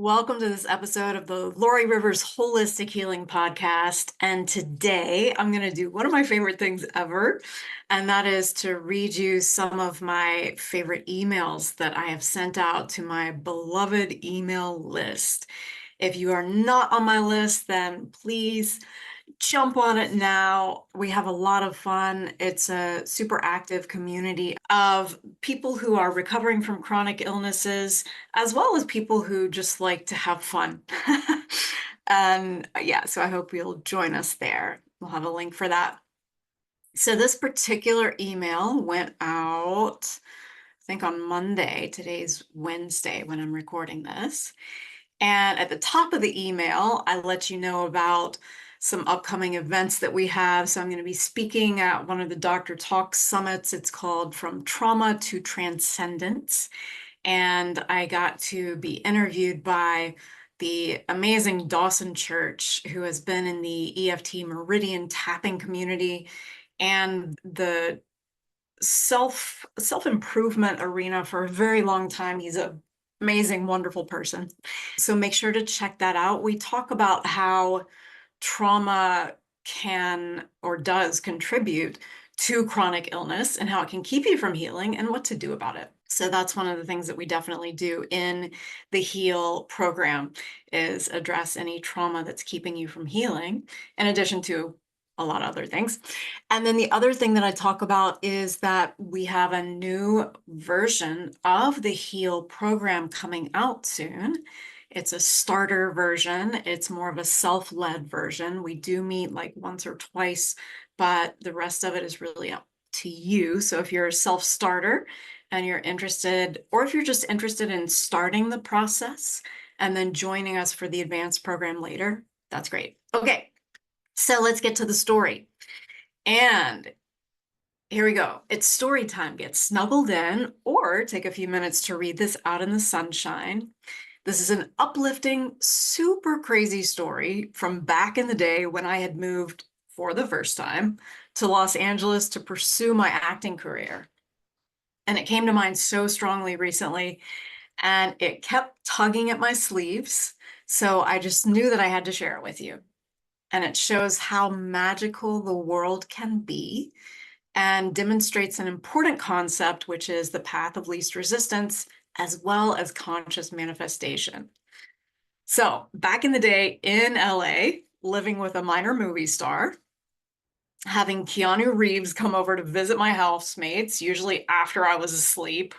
Welcome to this episode of the Lori Rivers Holistic Healing Podcast. And today I'm going to do one of my favorite things ever, and that is to read you some of my favorite emails that I have sent out to my beloved email list. If you are not on my list, then please jump on it now. We have a lot of fun. It's a super active community of people who are recovering from chronic illnesses, as well as people who just like to have fun. And yeah, so I hope you'll join us there. We'll have a link for that. So this particular email went out, I think on Monday. Today's Wednesday when I'm recording this. And at the top of the email, I let you know about some upcoming events that we have. So I'm going to be speaking at one of the Dr. Talk summits. It's called From Trauma to Transcendence. And I got to be interviewed by the amazing Dawson Church, who has been in the EFT Meridian tapping community and the self-improvement arena for a very long time. He's an amazing, wonderful person. So make sure to check that out. We talk about how trauma can or does contribute to chronic illness and how it can keep you from healing and what to do about it. So that's one of the things that we definitely do in the HEAL program, is address any trauma that's keeping you from healing, in addition to a lot of other things. And then the other thing that I talk about is that we have a new version of the HEAL program coming out soon. It's a starter version. It's more of a self-led version. We do meet like once or twice, but the rest of it is really up to you. So if you're a self-starter and you're interested, or if you're just interested in starting the process and then joining us for the advanced program later, that's great. Okay, so let's get to the story. And here we go. It's story time. Get snuggled in or take a few minutes to read this out in the sunshine. This is an uplifting, super crazy story from back in the day when I had moved for the first time to Los Angeles to pursue my acting career. And it came to mind so strongly recently, and it kept tugging at my sleeves. So I just knew that I had to share it with you. And it shows how magical the world can be and demonstrates an important concept, which is the path of least resistance, as well as conscious manifestation. So back in the day in LA, living with a minor movie star, having Keanu Reeves come over to visit my housemates, usually after I was asleep,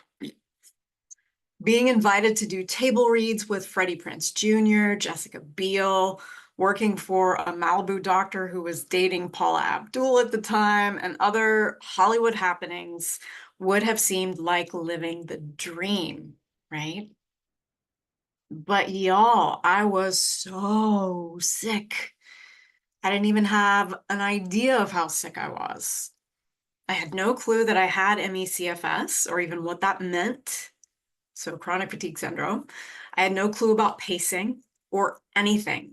being invited to do table reads with Freddie Prinze Jr., Jessica Biel, working for a Malibu doctor who was dating Paula Abdul at the time, and other Hollywood happenings would have seemed like living the dream, right? But y'all, I was so sick. I didn't even have an idea of how sick I was. I had no clue that I had ME/CFS or even what that meant. So chronic fatigue syndrome. I had no clue about pacing or anything.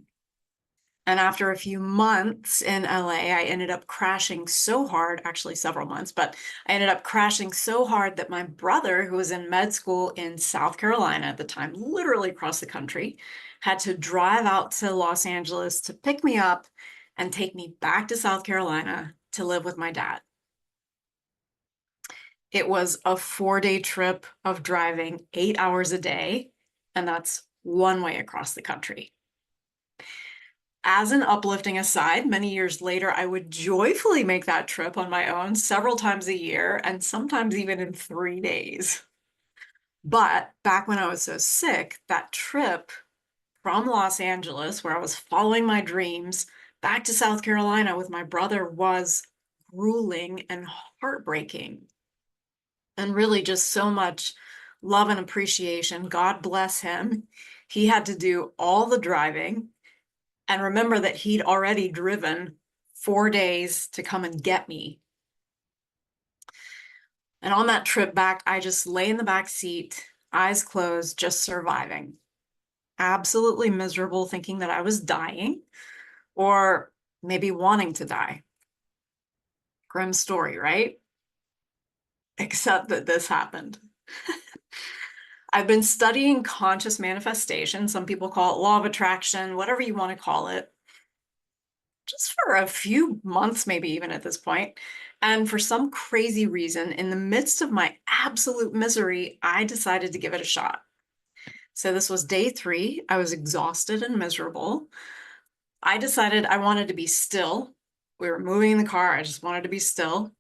And after a few months in LA, I ended up crashing so hard, actually several months, but I ended up crashing so hard that my brother, who was in med school in South Carolina at the time, literally across the country, had to drive out to Los Angeles to pick me up and take me back to South Carolina to live with my dad. It was a 4-day trip of driving 8 hours a day, and that's one way across the country. As an uplifting aside, many years later, I would joyfully make that trip on my own several times a year, and sometimes even in 3 days. But back when I was so sick, that trip from Los Angeles, where I was following my dreams, back to South Carolina with my brother was grueling and heartbreaking. And really just so much love and appreciation. God bless him. He had to do all the driving. And remember that he'd already driven 4 days to come and get me. And on that trip back, I just lay in the back seat, eyes closed, just surviving. Absolutely miserable, thinking that I was dying or maybe wanting to die. Grim story, right? Except that this happened. I've been studying conscious manifestation. Some people call it law of attraction, whatever you want to call it, just for a few months, maybe even at this point. And for some crazy reason, in the midst of my absolute misery, I decided to give it a shot. So this was day 3. I was exhausted and miserable. I decided I wanted to be still. We were moving in the car. I just wanted to be still.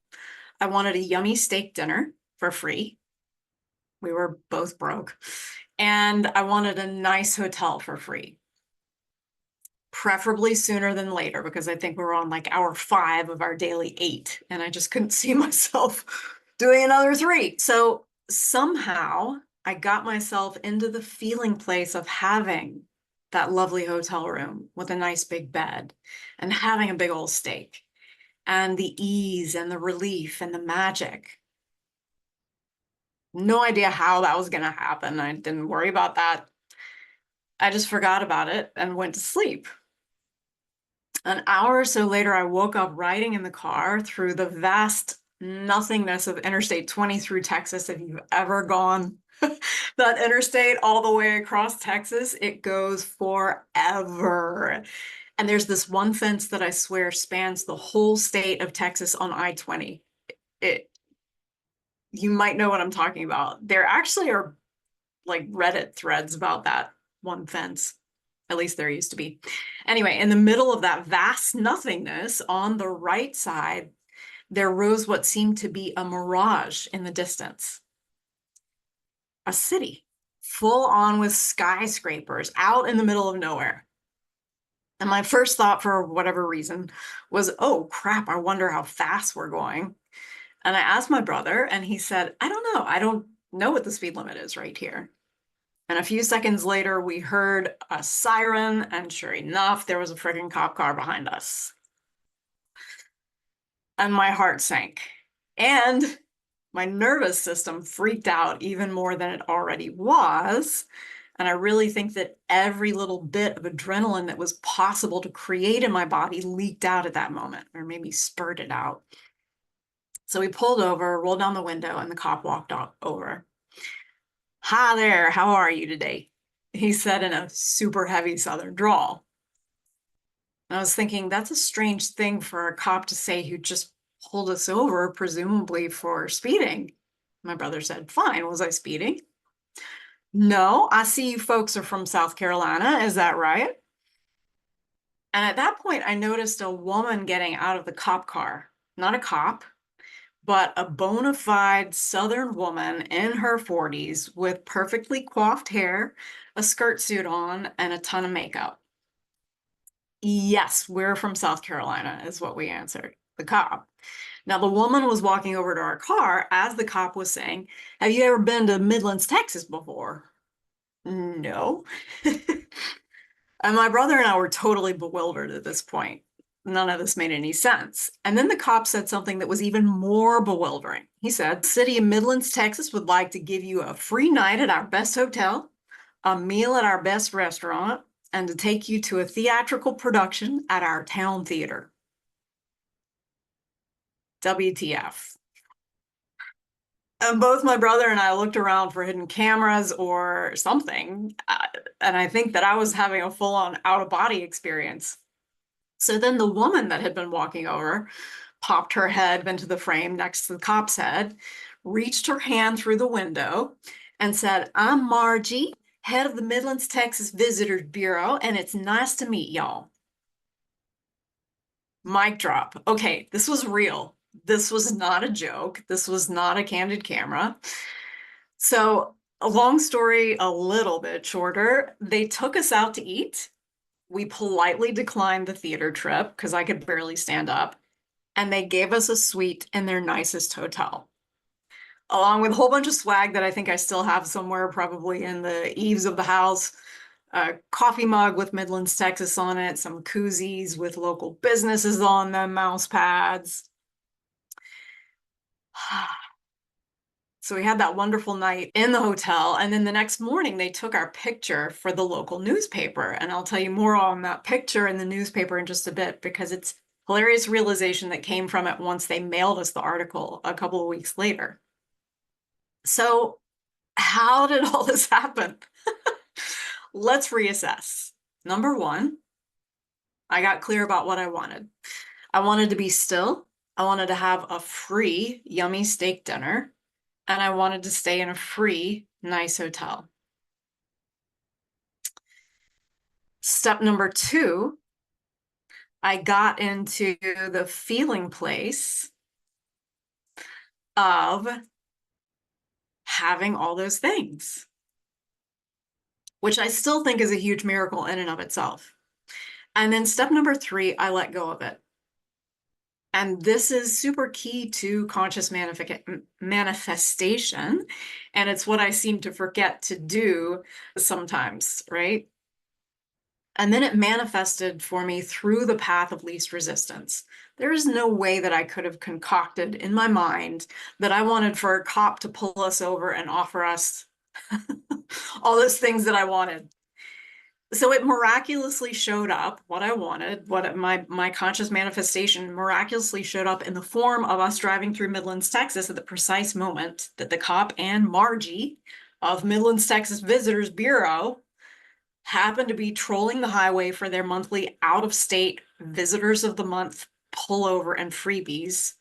I wanted a yummy steak dinner for free. We were both broke. And I wanted a nice hotel for free, preferably sooner than later, because I think we were on like hour 5 of our daily 8, and I just couldn't see myself doing another 3. So somehow I got myself into the feeling place of having that lovely hotel room with a nice big bed and having a big old steak and the ease and the relief and the magic. No idea how that was going to happen. I didn't worry about that. I just forgot about it and went to sleep. An hour or so later, I woke up riding in the car through the vast nothingness of Interstate 20 through Texas. If you've ever gone that interstate all the way across Texas, it goes forever. And there's this one fence that I swear spans the whole state of Texas on I-20. You might know what I'm talking about. There actually are like Reddit threads about that one fence. At least there used to be. Anyway, in the middle of that vast nothingness, on the right side, there rose what seemed to be a mirage in the distance. A city, full on with skyscrapers out in the middle of nowhere. And my first thought, for whatever reason, was, oh crap, I wonder how fast we're going. And I asked my brother, and he said, I don't know. I don't know what the speed limit is right here. And a few seconds later, we heard a siren, and sure enough, there was a friggin' cop car behind us. And my heart sank. And my nervous system freaked out even more than it already was. And I really think that every little bit of adrenaline that was possible to create in my body leaked out at that moment, or maybe spurted out. So we pulled over, rolled down the window, and the cop walked over. Hi there, how are you today? He said in a super heavy Southern drawl. And I was thinking, that's a strange thing for a cop to say who just pulled us over, presumably for speeding. My brother said, fine, was I speeding? No, I see you folks are from South Carolina, is that right? And at that point, I noticed a woman getting out of the cop car. Not a cop, but a bona fide Southern woman in her 40s with perfectly coiffed hair, a skirt suit on, and a ton of makeup. Yes, we're from South Carolina, is what we answered, the cop. Now, the woman was walking over to our car as the cop was saying, have you ever been to Midlands, Texas before? No. And my brother and I were totally bewildered at this point. None of this made any sense. And then the cop said something that was even more bewildering. He said, City of Midlands, Texas would like to give you a free night at our best hotel, a meal at our best restaurant, and to take you to a theatrical production at our town theater. WTF. And both my brother and I looked around for hidden cameras or something, and I think that I was having a full-on out-of-body experience. So then the woman that had been walking over popped her head into the frame next to the cop's head, reached her hand through the window, and said, I'm Margie, head of the Midlands, Texas Visitors Bureau, and it's nice to meet y'all. Mic drop. Okay, this was real. This was not a joke. This was not a candid camera. So, a long story, a little bit shorter, they took us out to eat. We politely declined the theater trip because I could barely stand up, and they gave us a suite in their nicest hotel, along with a whole bunch of swag that I think I still have somewhere, probably in the eaves of the house. A coffee mug with Midlands, Texas on it, some koozies with local businesses on them, mouse pads. So we had that wonderful night in the hotel, and then the next morning they took our picture for the local newspaper, and I'll tell you more on that picture in the newspaper in just a bit, because it's hilarious realization that came from it once they mailed us the article a couple of weeks later. So How did all this happen? Let's reassess. Number one, I got clear about what I wanted. I wanted to be still. I wanted to have a free, yummy steak dinner. And I wanted to stay in a free, nice hotel. Step number two, I got into the feeling place of having all those things, which I still think is a huge miracle in and of itself. And then step number three, I let go of it. And this is super key to conscious manifestation. And it's what I seem to forget to do sometimes, right? And then it manifested for me through the path of least resistance. There is no way that I could have concocted in my mind that I wanted for a cop to pull us over and offer us all those things that I wanted. So it miraculously showed up what I wanted, what my conscious manifestation miraculously showed up in the form of us driving through Midlands, Texas at the precise moment that the cop and Margie of Midlands, Texas Visitors Bureau happened to be trolling the highway for their monthly out-of-state visitors of the month pullover and freebies.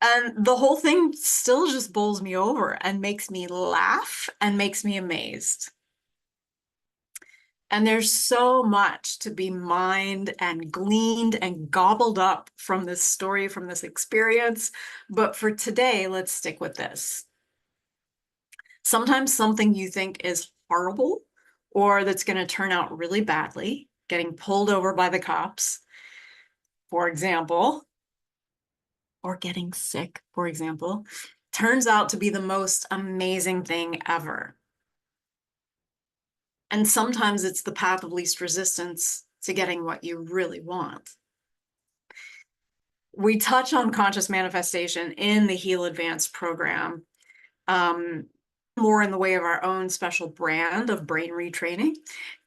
And the whole thing still just bowls me over and makes me laugh and makes me amazed. And there's so much to be mined and gleaned and gobbled up from this story, from this experience. But for today, let's stick with this. Sometimes something you think is horrible or that's going to turn out really badly, getting pulled over by the cops, for example, or getting sick, for example, turns out to be the most amazing thing ever. And sometimes it's the path of least resistance to getting what you really want. We touch on conscious manifestation in the Heal Advanced program, more in the way of our own special brand of brain retraining.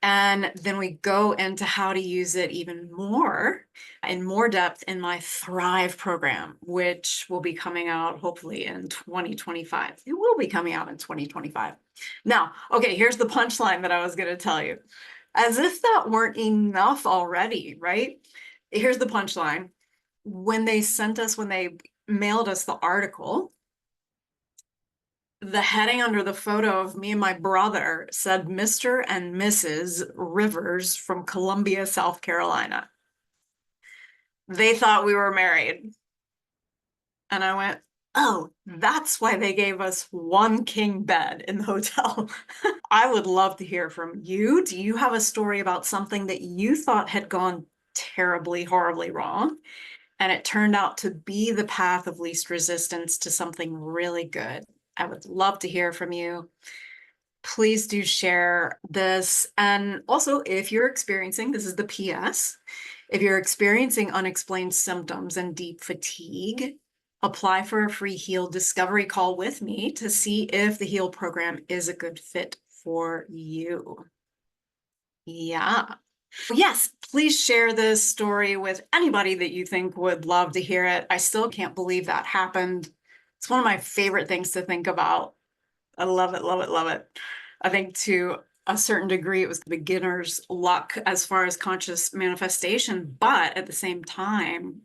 And then we go into how to use it even more in more depth in my Thrive program, which will be coming out hopefully in 2025. It will be coming out in 2025. Now, okay, here's the punchline that I was going to tell you. As if that weren't enough already, right? Here's the punchline. When they mailed us the article, the heading under the photo of me and my brother said Mr. and Mrs. Rivers from Columbia, South Carolina. They thought we were married. And I went, oh, that's why they gave us one king bed in the hotel. I would love to hear from you. Do you have a story about something that you thought had gone terribly, horribly wrong, and it turned out to be the path of least resistance to something really good? I would love to hear from you. Please do share this. And also, if you're experiencing, this is the PS, if you're experiencing unexplained symptoms and deep fatigue, apply for a free Heal discovery call with me to see if the Heal program is a good fit for you. Yeah. Yes, please share this story with anybody that you think would love to hear it. I still can't believe that happened. It's one of my favorite things to think about. I love it, love it, love it. I think to a certain degree, it was the beginner's luck as far as conscious manifestation, but at the same time,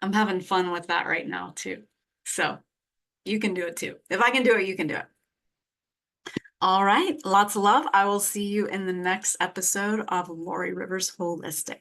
I'm having fun with that right now too. So you can do it too. If I can do it, you can do it. All right, lots of love. I will see you in the next episode of Lori Rivers Holistic.